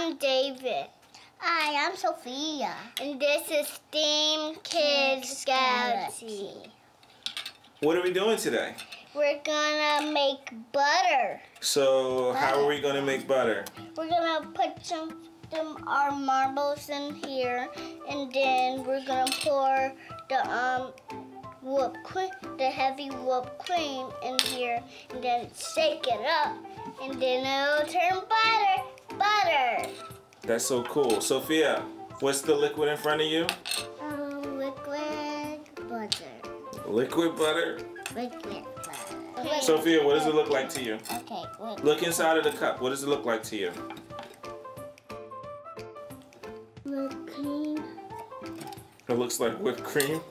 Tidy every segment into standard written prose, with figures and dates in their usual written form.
I'm David. Hi, I'm Sophia. And this is Steam Kids Galaxy. What are we doing today? We're gonna make butter. So, how are we gonna make butter? We're gonna put our marbles in here, and then we're gonna pour the whipped cream, the heavy whipped cream in here, and then shake it up, and then it'll turn butter. That's so cool. Sophia, what's the liquid in front of you? Liquid butter. Liquid butter? Liquid butter. Okay. Sophia, what does it look like to you? Okay, Look inside of the cup. What does it look like to you? whipped cream. It looks like whipped cream?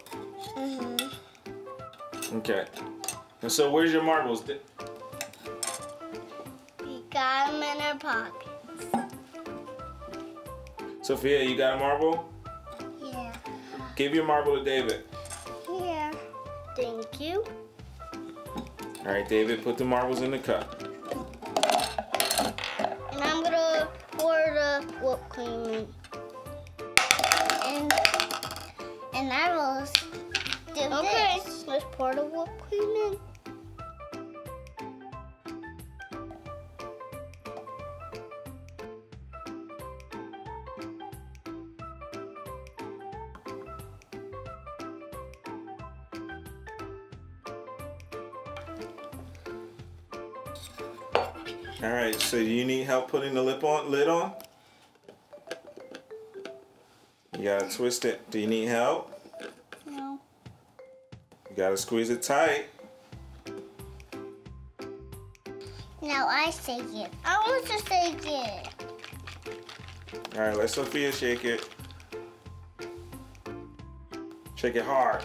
Mm-hmm. Okay. And so where's your marbles? We got them in our pockets. Sophia, you got a marble? Yeah. Give your marble to David. Here. Thank you. All right, David, put the marbles in the cup. And I'm gonna pour the whipped cream in. And I will do Okay, this. let's pour the whipped cream in. All right, so you need help putting the lid on? You gotta twist it. Do you need help? No. You gotta squeeze it tight. Now I shake it. I want to shake it. All right, let Sophia shake it. Shake it hard.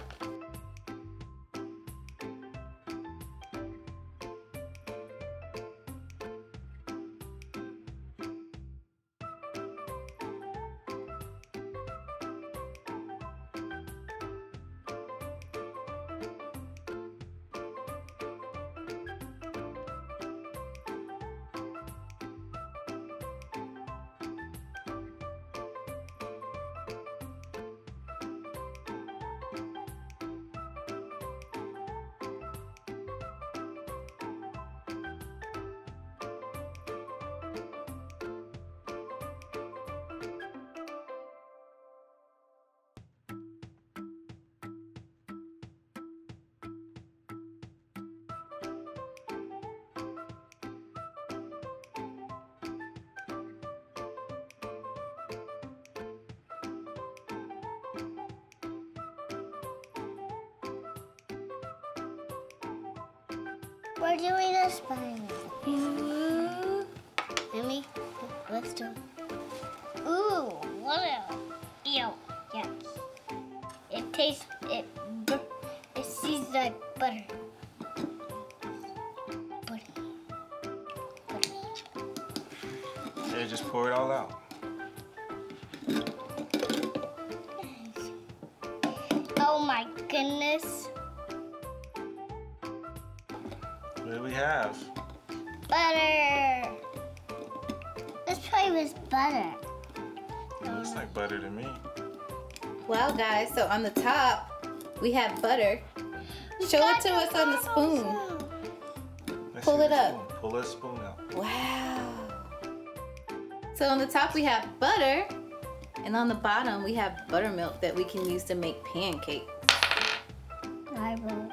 We're doing a spiral. Amy, let's do it. Ooh, what ew, yucky. It tastes, it seems like butter. Yeah, just pour it all out. Oh my goodness. What do we have? Butter. Let's try with butter. It looks like butter to me. Wow, guys, so on the top, we have butter. Show it to us on the spoon. Let's Pull see it the up. spoon. Pull that spoon out. Wow. So on the top, we have butter. And on the bottom, we have buttermilk that we can use to make pancakes. Marble.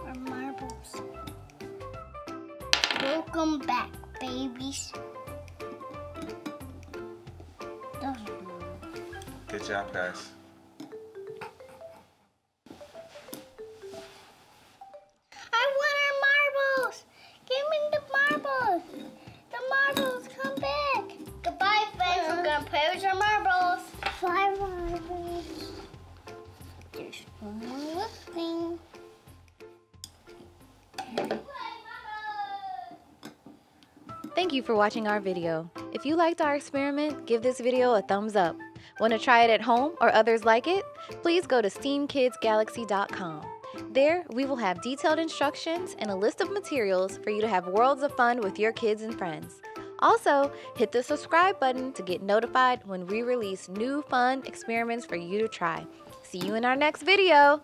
Our marbles. Welcome back, babies. Good job, guys. I want our marbles. Give me the marbles. The marbles, come back. Goodbye, friends. We're gonna play with our marbles. 5 marbles. There's one more thing. Thank you for watching our video. If you liked our experiment, give this video a thumbs up. Want to try it at home or others like it? Please go to steamkidsgalaxy.com. There, we will have detailed instructions and a list of materials for you to have worlds of fun with your kids and friends. Also, hit the subscribe button to get notified when we release new fun experiments for you to try. See you in our next video.